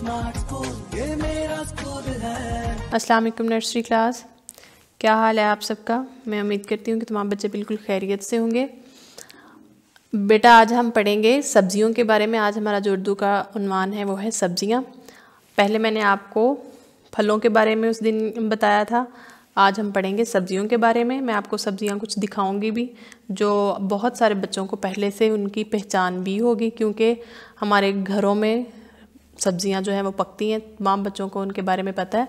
Smart school, ये मेरा school है। अस्सलाम वालेकुम नर्सरी क्लास, क्या हाल है आप सबका। मैं उम्मीद करती हूँ कि तमाम बच्चे बिल्कुल खैरियत से होंगे। बेटा आज हम पढ़ेंगे सब्जियों के बारे में। आज हमारा जो उर्दू का उन्वान है वो है सब्जियाँ। पहले मैंने आपको फलों के बारे में उस दिन बताया था, आज हम पढ़ेंगे सब्जियों के बारे में। मैं आपको सब्जियां कुछ दिखाऊंगी भी जो बहुत सारे बच्चों को पहले से उनकी पहचान भी होगी, क्योंकि हमारे घरों में सब्जियां जो है वो पकती हैं, तमाम बच्चों को उनके बारे में पता है।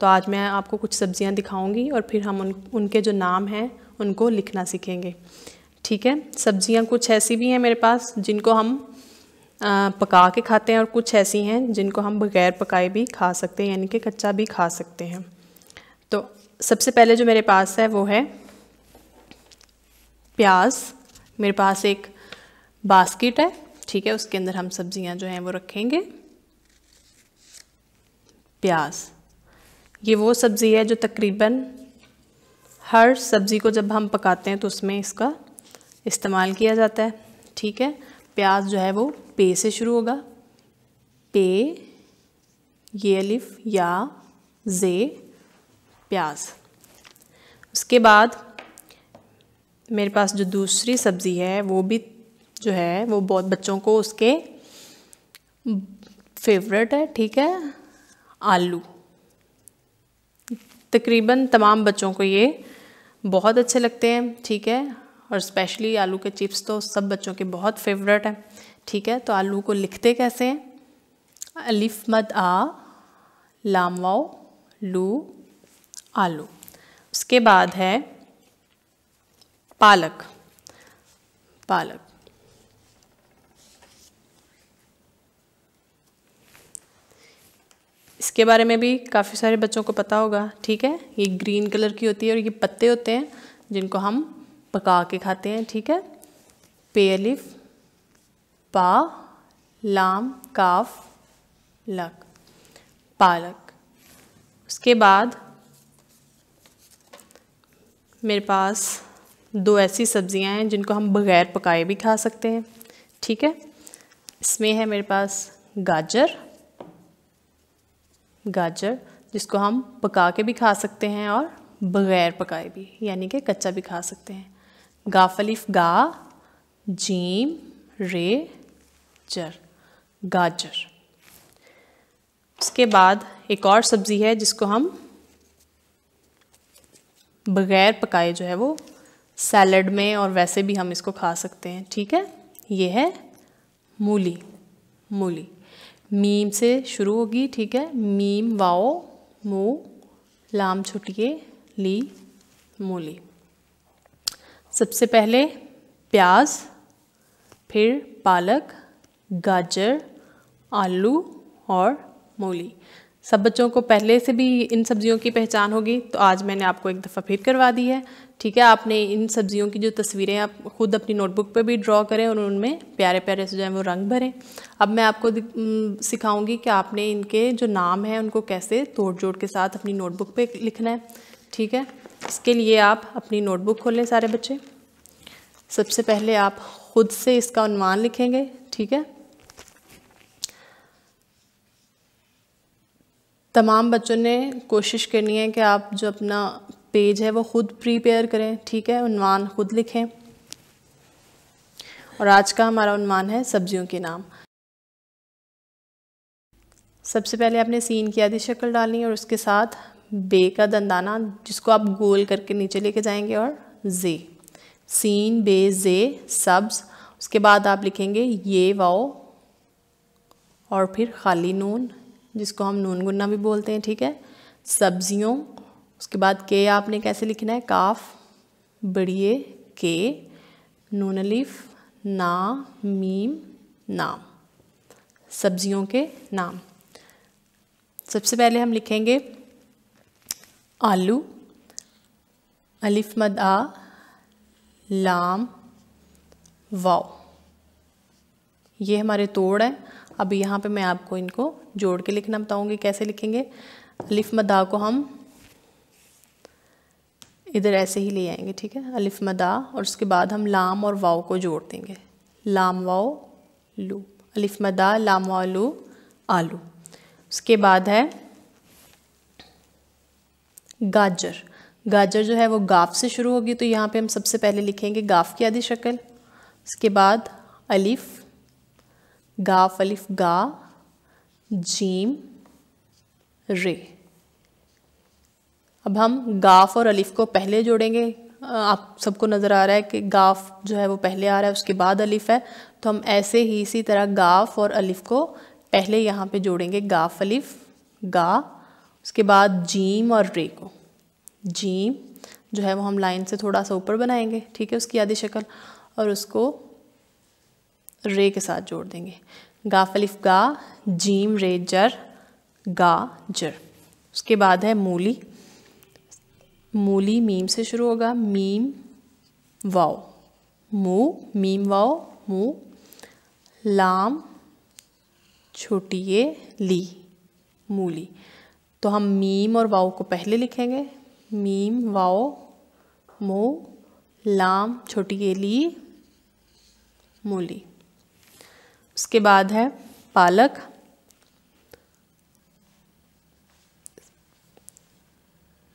तो आज मैं आपको कुछ सब्जियां दिखाऊंगी और फिर हम उनके जो नाम हैं उनको लिखना सीखेंगे, ठीक है। सब्जियां कुछ ऐसी भी हैं मेरे पास जिनको हम पका के खाते हैं और कुछ ऐसी हैं जिनको हम बग़ैर पकाए भी खा सकते हैं, यानी कि कच्चा भी खा सकते हैं। तो सबसे पहले जो मेरे पास है वो है प्याज। मेरे पास एक बास्केट है, ठीक है, उसके अंदर हम सब्जियां जो हैं वो रखेंगे। प्याज ये वो सब्ज़ी है जो तकरीबन हर सब्ज़ी को जब हम पकाते हैं तो उसमें इसका इस्तेमाल किया जाता है, ठीक है। प्याज जो है वो पे से शुरू होगा, पे, ये अलिफ या जे, प्याज। उसके बाद मेरे पास जो दूसरी सब्ज़ी है वो भी जो है वो बहुत बच्चों को उसके फेवरेट है, ठीक है, आलू। तकरीबन तमाम बच्चों को ये बहुत अच्छे लगते हैं, ठीक है, और स्पेशली आलू के चिप्स तो सब बच्चों के बहुत फेवरेट हैं, ठीक है। तो आलू को लिखते कैसे हैं? अलिफ मद आ, लाम वाओ लू, आलू। उसके बाद है पालक। पालक इसके बारे में भी काफ़ी सारे बच्चों को पता होगा, ठीक है। ये ग्रीन कलर की होती है और ये पत्ते होते हैं जिनको हम पका के खाते हैं, ठीक है। पे अलिफ, पा, लाम, काफ, लक, पालक। उसके बाद मेरे पास दो ऐसी सब्जियां हैं जिनको हम बग़ैर पकाए भी खा सकते हैं, ठीक है। इसमें है मेरे पास गाजर। गाजर जिसको हम पका के भी खा सकते हैं और बग़ैर पकाए भी, यानी कि कच्चा भी खा सकते हैं। गाफ अलिफ गा, जीम, रे, जर, गाजर। उसके बाद एक और सब्ज़ी है जिसको हम बग़ैर पकाए जो है वो सैलड में और वैसे भी हम इसको खा सकते हैं, ठीक है। ये है मूली। मूली मीम से शुरू होगी, ठीक है, मीम वाओ मू, लाम छोटिए ली, मूली। सबसे पहले प्याज, फिर पालक, गाजर, आलू और मूली। सब बच्चों को पहले से भी इन सब्जियों की पहचान होगी, तो आज मैंने आपको एक दफ़ा फिर करवा दी है, ठीक है। आपने इन सब्जियों की जो तस्वीरें आप खुद अपनी नोटबुक पे भी ड्रॉ करें और उनमें प्यारे प्यारे से जो है वो रंग भरें। अब मैं आपको सिखाऊंगी कि आपने इनके जो नाम हैं उनको कैसे तोड़ जोड़ के साथ अपनी नोटबुक पे लिखना है, ठीक है। इसके लिए आप अपनी नोटबुक खोलें सारे बच्चे। सबसे पहले आप खुद से इसका उन्वान लिखेंगे, ठीक है। तमाम बच्चों ने कोशिश करनी है कि आप जो अपना पेज है वो खुद प्रिपेयर करें, ठीक है, उन्वान खुद लिखें। और आज का हमारा उन्वान है सब्जियों के नाम। सबसे पहले आपने सीन की आधी शक्ल डालनी है और उसके साथ बे का दंदाना जिसको आप गोल करके नीचे लेके जाएंगे और जे, सीन बे जे सब्ज। उसके बाद आप लिखेंगे ये वाओ और फिर खाली नून जिसको हम नून गुन्ना भी बोलते हैं, ठीक है, सब्जियों। उसके बाद के आपने कैसे लिखना है? काफ बड़िए के, नून अलिफ ना, मीम नाम, सब्जियों के नाम। सबसे पहले हम लिखेंगे आलू, अलिफ मद आ, लाम वाओ, ये हमारे तोड़ हैं। अब यहाँ पे मैं आपको इनको जोड़ के लिखना बताऊंगी कैसे लिखेंगे। अलिफ मदा को हम इधर ऐसे ही ले आएंगे, ठीक है, अलिफ मदा, और उसके बाद हम लाम और वाव को जोड़ देंगे, लाम वाव लू, अलिफ मदा लाम वाव लू आलू। उसके बाद है गाजर। गाजर जो है वो गाफ से शुरू होगी, तो यहाँ पे हम सबसे पहले लिखेंगे गाफ की आधी शक्ल। उसके बाद अलिफ, गाफ अलिफ गा, जीम रे। अब हम गाफ और अलिफ को पहले जोड़ेंगे। आप सबको नज़र आ रहा है कि गाफ जो है वो पहले आ रहा है, उसके बाद अलिफ है, तो हम ऐसे ही इसी तरह गाफ और अलिफ को पहले यहाँ पे जोड़ेंगे, गाफ अलिफ गा, उसके बाद जीम और रे को। जीम जो है वो हम लाइन से थोड़ा सा ऊपर बनाएंगे, ठीक है, उसकी आधी शक्ल, और उसको रे के साथ जोड़ देंगे। गाफ अलिफ गा, जीम रे जर, गा जर। उसके बाद है मूली। मूली मीम से शुरू होगा, मीम वाओ, मू, मीम वाओ मू, लाम छोटी ये ली, मूली। तो हम मीम और वाओ को पहले लिखेंगे, मीम वाओ मू, लाम छोटी ये ली, मूली। उसके बाद है पालक।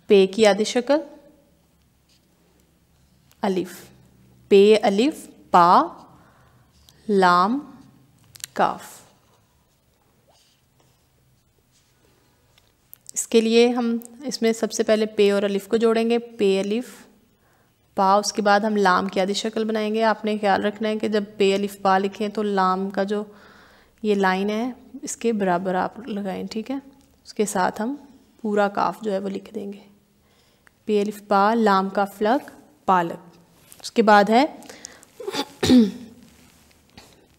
पे की आधी शक्ल अलिफ, पे अलिफ पा, लाम काफ। इसके लिए हम इसमें सबसे पहले पे और अलिफ को जोड़ेंगे, पे अलिफ पा, उसके बाद हम लाम की आधी शक्ल बनाएंगे। आपने ख्याल रखना है कि जब पे अलिफ पा लिखें तो लाम का जो ये लाइन है इसके बराबर आप लगाएं, ठीक है। उसके साथ हम पूरा काफ जो है वो लिख देंगे, पे अलिफ पा, लाम काफ लग, पालक। उसके बाद है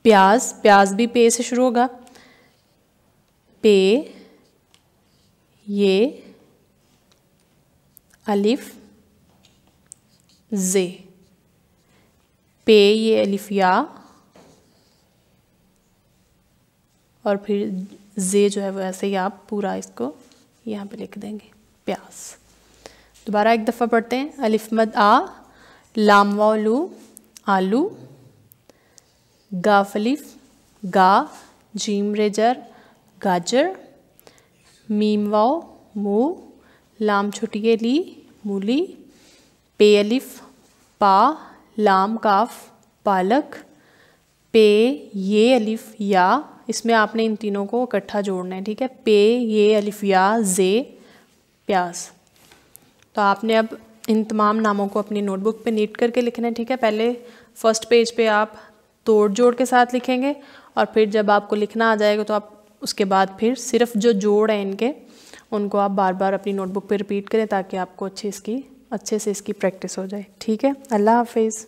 प्याज। प्याज भी पे से शुरू होगा, पे ये अलिफ जे, पे ये अलिफ या, और फिर जे जो है वो ऐसे ही आप पूरा इसको यहाँ पे लिख देंगे, प्याज। दोबारा एक दफ़ा पढ़ते हैं, अलिफ मद आ, लाम वाव लू आलू, गाफ अलिफ गा, जीम रेजर गाजर, मीम वाव मू, लाम छोटी ये ली मूली, पे अलिफ पा, लाम काफ पालक, पे ये अलिफ या, इसमें आपने इन तीनों को इकट्ठा जोड़ना है, ठीक है, पे ये अलिफ या जे प्याज। तो आपने अब इन तमाम नामों को अपनी नोटबुक पे नीट करके लिखना है, ठीक है। पहले फर्स्ट पेज पे आप तोड़ जोड़ के साथ लिखेंगे, और फिर जब आपको लिखना आ जाएगा तो आप उसके बाद फिर सिर्फ जो जोड़ हैं इनके उनको आप बार बार अपनी नोटबुक पे रिपीट करें, ताकि आपको अच्छे से इसकी प्रैक्टिस हो जाए, ठीक है। अल्लाह हाफिज़।